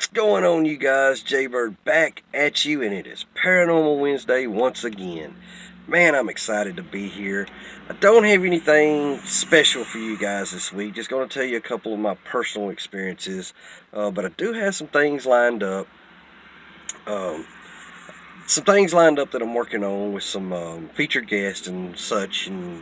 What's going on, you guys? Jaybird back at you, and it is Paranormal Wednesday once again. Man, I'm excited to be here. I don't have anything special for you guys this week. Just going to tell you a couple of my personal experiences, but I do have some things lined up. Um, that I'm working on with some featured guests and such, and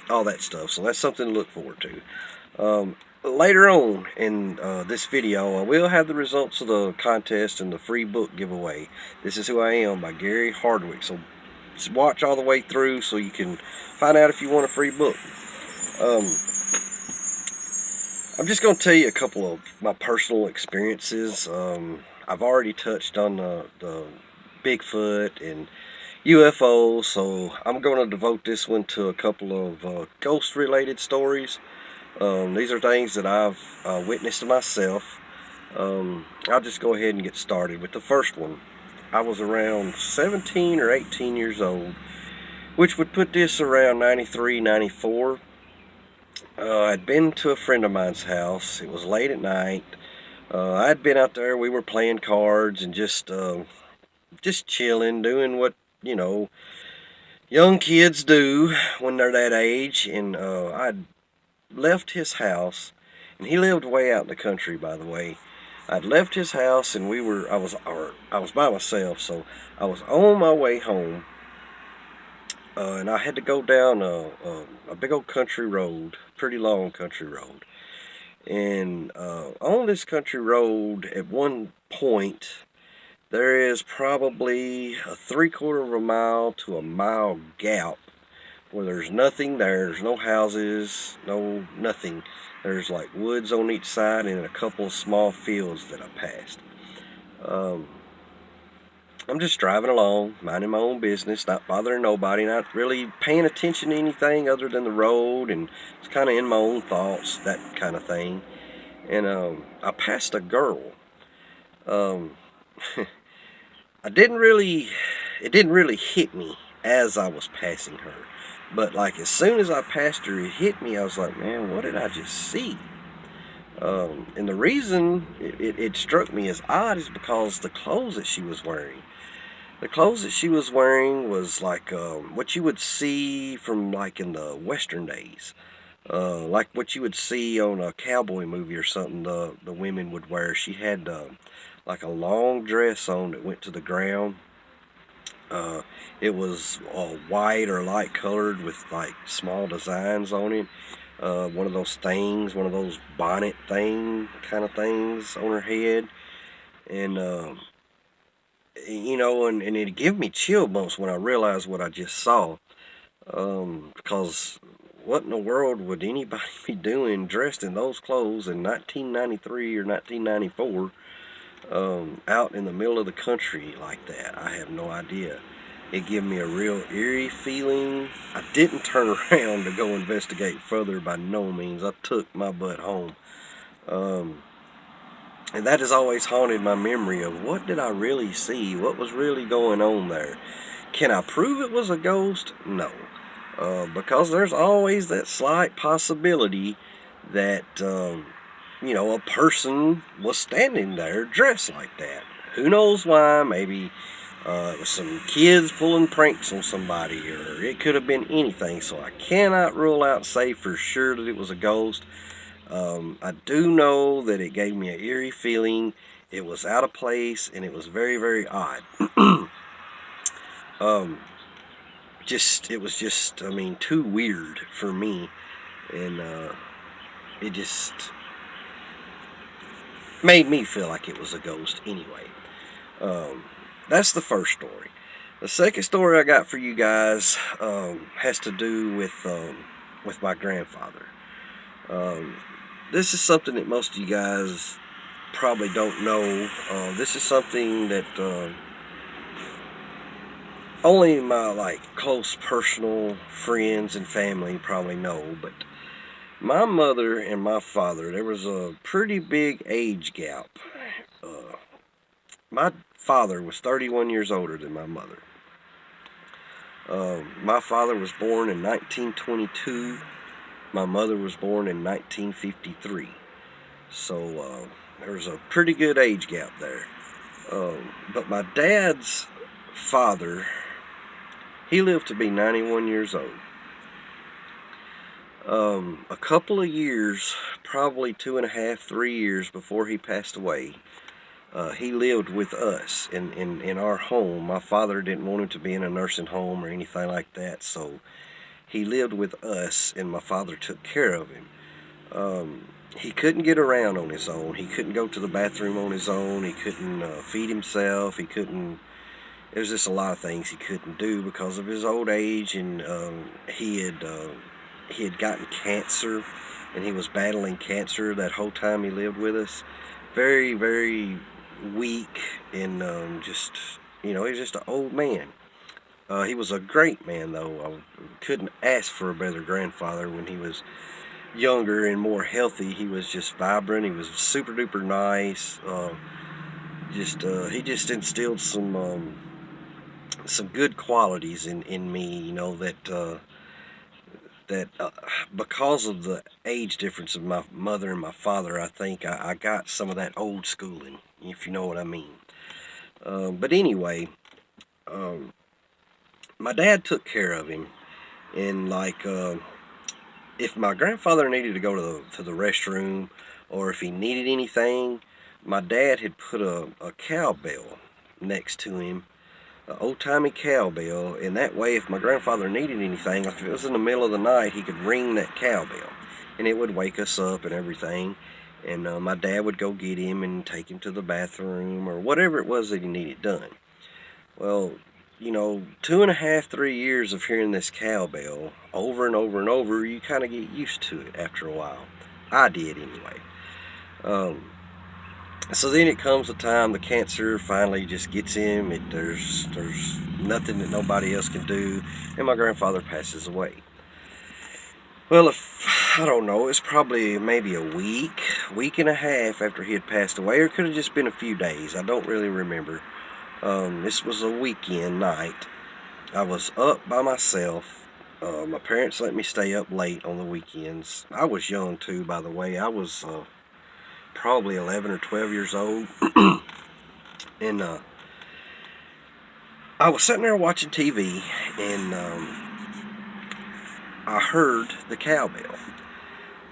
all that stuff. So that's something to look forward to. Later on in this video, I will have the results of the contest and the free book giveaway. This Is Who I Am by Gary Hardwick. So just watch all the way through so you can find out if you want a free book. I'm just going to tell you a couple of my personal experiences. I've already touched on the Bigfoot and UFOs, so I'm going to devote this one to a couple of ghost-related stories. These are things that I've witnessed myself. I'll just go ahead and get started with the first one. I was around 17 or 18 years old, which would put this around 93, 94. I'd been to a friend of mine's house. It was late at night. I'd been out there. We were playing cards and just chilling, doing what, young kids do when they're that age. And I'd left his house, and he lived way out in the country, by the way. I'd left his house, and I was by myself, so I was on my way home, and I had to go down a big old country road, pretty long country road. And on this country road, at one point, there is probably a 3/4 of a mile to a mile gap where there's nothing there. There's no houses, nothing. There's like woods on each side and a couple of small fields that I passed. I'm just driving along, minding my own business, not bothering nobody, not really paying attention to anything other than the road, and it's kind of in my own thoughts, that kind of thing. And I passed a girl. Um, it didn't really hit me as I was passing her. But like as soon as I passed her, it hit me. I was like, man, what did I just see? And the reason it struck me as odd is because the clothes that she was wearing. The clothes that she was wearing was like what you would see from like in the Western days. Like what you would see on a cowboy movie or something, the women would wear. She had like a long dress on that went to the ground. It was white or light colored with like small designs on it. One of those things, one of those bonnet thing kind of things on her head. And, and it gave me chill bumps when I realized what I just saw. Because what in the world would anybody be doing dressed in those clothes in 1993 or 1994? Out in the middle of the country like that? I have no idea. It gave me a real eerie feeling. I didn't turn around to go investigate further by no means. I took my butt home. And that has always haunted my memory of what did I really see? What was really going on there? Can I prove it was a ghost? No. Because there's always that slight possibility that a person was standing there dressed like that. Who knows why? Maybe it was some kids pulling pranks on somebody, or it could have been anything. So I cannot rule out and say for sure that it was a ghost. I do know that it gave me an eerie feeling. It was out of place, and it was very, very odd. It was just, too weird for me. And it just made me feel like it was a ghost anyway. That's the first story. The second story I got for you guys has to do with my grandfather. This is something that most of you guys probably don't know. This is something that only my close personal friends and family probably know, but my mother and my father, there was a pretty big age gap. My father was 31 years older than my mother. My father was born in 1922. My mother was born in 1953. So There was a pretty good age gap there. But my dad's father, he lived to be 91 years old. A couple of years, probably 2.5, 3 years before he passed away, he lived with us in our home. My father didn't want him to be in a nursing home or anything like that, so he lived with us, and my father took care of him. He couldn't get around on his own. He couldn't go to the bathroom on his own. He couldn't feed himself. He couldn't. There was just a lot of things he couldn't do because of his old age, and he had gotten cancer, and he was battling cancer that whole time he lived with us. Very, very weak, and just, he was just an old man. He was a great man, though. I couldn't ask for a better grandfather. When he was younger and more healthy, he was just vibrant. He was super duper nice. He just instilled some good qualities in me, that because of the age difference of my mother and my father, I think I got some of that old schooling, if you know what I mean. But anyway, my dad took care of him, and like, if my grandfather needed to go to the restroom, or if he needed anything, my dad had put a cowbell next to him, an old-timey cowbell, and that way if my grandfather needed anything, like if it was in the middle of the night, he could ring that cowbell, and it would wake us up and everything, and my dad would go get him and take him to the bathroom, or whatever it was that he needed done. Well, 2.5, 3 years of hearing this cowbell over and over and over, you kind of get used to it after a while. I did anyway. So then it comes a time the cancer finally just gets him. There's nothing that nobody else can do, and my grandfather passes away. Well, I don't know, it's probably maybe a week and a half after he had passed away, or it could have just been a few days. I don't really remember. This was a weekend night. I was up by myself. My parents let me stay up late on the weekends. I was young too, by the way. I was probably 11 or 12 years old. And I was sitting there watching TV, and I heard the cowbell.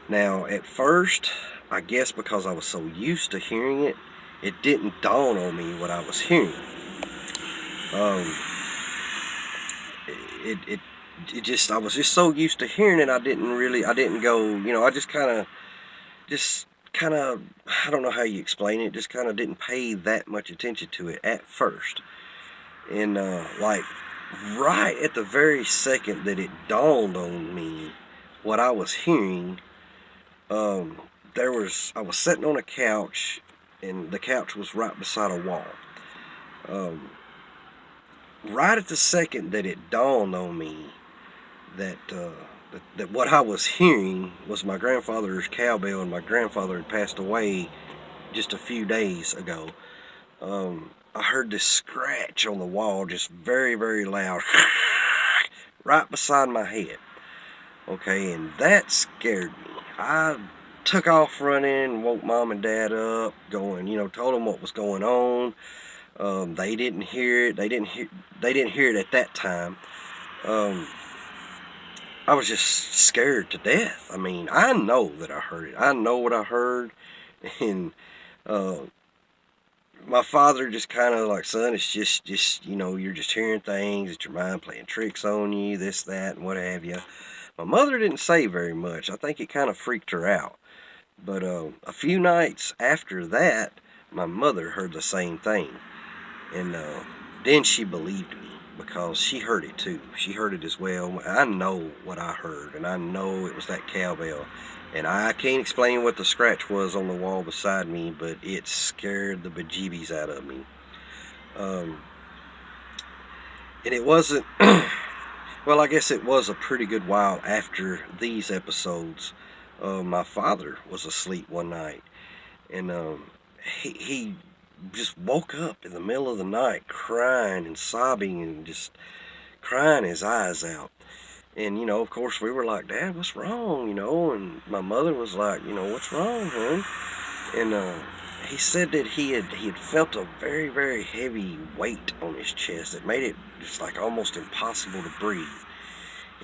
Now, at first, I guess because I was so used to hearing it, it didn't dawn on me what I was hearing. I was just so used to hearing it, I didn't go, I just kind of, I don't know how you explain it, just kind of didn't pay that much attention to it at first. And, like, right at the very second that it dawned on me what I was hearing, I was sitting on a couch, and the couch was right beside a wall. Right at the second that it dawned on me that what I was hearing was my grandfather's cowbell, and my grandfather had passed away just a few days ago, I heard this scratch on the wall, just very, very loud, right beside my head. Okay, and that scared me. I took off running, woke mom and dad up, told them what was going on. They didn't hear it. They didn't hear it at that time. I was just scared to death. I mean, I know that I heard it. I know what I heard, and my father just kind of like, son, it's just you're just hearing things. It's your mind playing tricks on you, this, that, and what have you. My mother didn't say very much. I think it kind of freaked her out. But a few nights after that, my mother heard the same thing. And then she believed me, because she heard it too. She heard it as well. I know what I heard, and I know it was that cowbell. And I can't explain what the scratch was on the wall beside me, but it scared the bejeebies out of me. And it wasn't, well, I guess it was a pretty good while after these episodes. My father was asleep one night, and he just woke up in the middle of the night crying and sobbing and just crying his eyes out. And, of course we were like, Dad, what's wrong, and my mother was like, what's wrong, hon? And he said that he had felt a very, very heavy weight on his chest that made it just like almost impossible to breathe.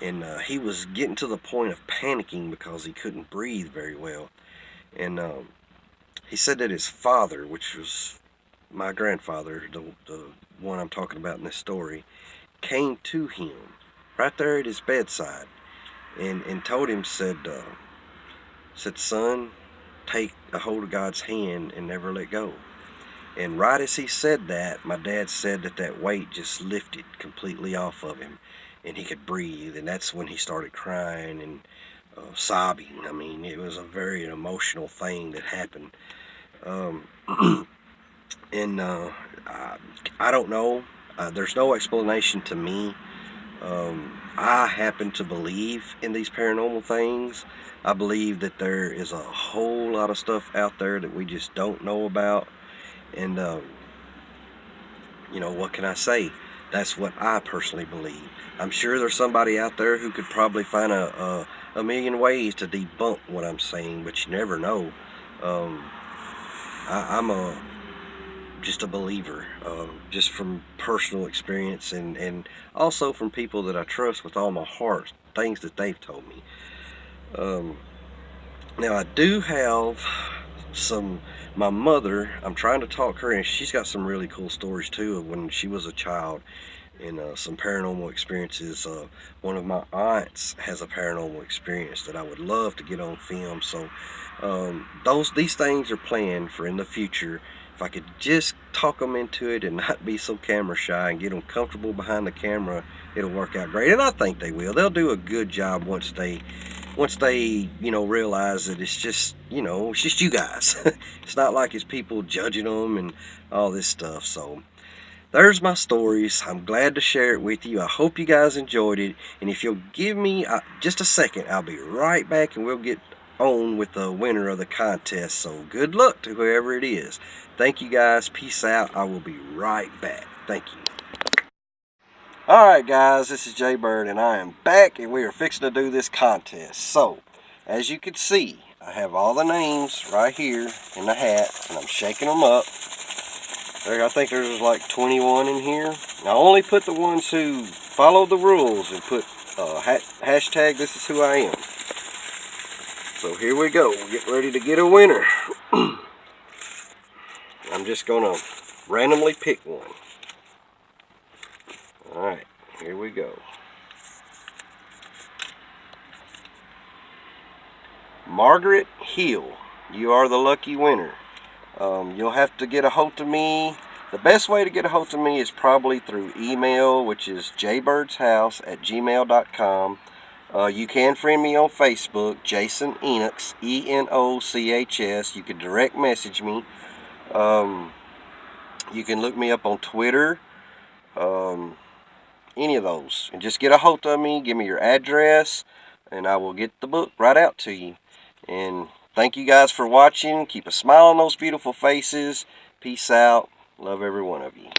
And he was getting to the point of panicking because he couldn't breathe very well. And he said that his father, which was my grandfather, the one I'm talking about in this story, came to him right there at his bedside and told him, said, son, take a hold of God's hand and never let go. And right as he said that, my dad said that that weight just lifted completely off of him and he could breathe. And that's when he started crying and sobbing. I mean, it was a very emotional thing that happened. Um, and I don't know. There's no explanation to me. I happen to believe in these paranormal things. I believe that there is a whole lot of stuff out there that we just don't know about. And, what can I say? That's what I personally believe. I'm sure there's somebody out there who could probably find a million ways to debunk what I'm saying, but you never know. Um, I'm just a believer, just from personal experience and also from people that I trust with all my heart, things that they've told me. Um, Now I do have my mother, I'm trying to talk her, and she's got some really cool stories too of when she was a child and some paranormal experiences. One of my aunts has a paranormal experience that I would love to get on film. So these things are planned for in the future. If I could just talk them into it and not be so camera shy and get them comfortable behind the camera, it'll work out great. And I think they will. They'll do a good job once they realize that it's just you guys. It's not like it's people judging them and all this stuff. So there's my stories. I'm glad to share it with you. I hope you guys enjoyed it. And if you'll give me just a second, I'll be right back and we'll get on with the winner of the contest. So good luck to whoever it is. Thank you guys. Peace out. I will be right back. Thank you. Alright guys, this is Jaybird and I am back and we are fixing to do this contest. So, as you can see, I have all the names right here in the hat and I'm shaking them up. I think there's like 21 in here. I only put the ones who follow the rules and put hashtag this is who I am. So here we go. We'll get ready to get a winner. I'm just going to randomly pick one. Alright, here we go. Margaret Hill, you are the lucky winner. You'll have to get a hold of me. The best way to get a hold of me is probably through email, which is jaybirdshouse@gmail.com. You can friend me on Facebook, Jason Enochs, Enochs. You can direct message me. You can look me up on Twitter. Any of those. And just get a hold of me. Give me your address. And I will get the book right out to you. And thank you guys for watching. Keep a smile on those beautiful faces. Peace out. Love every one of you.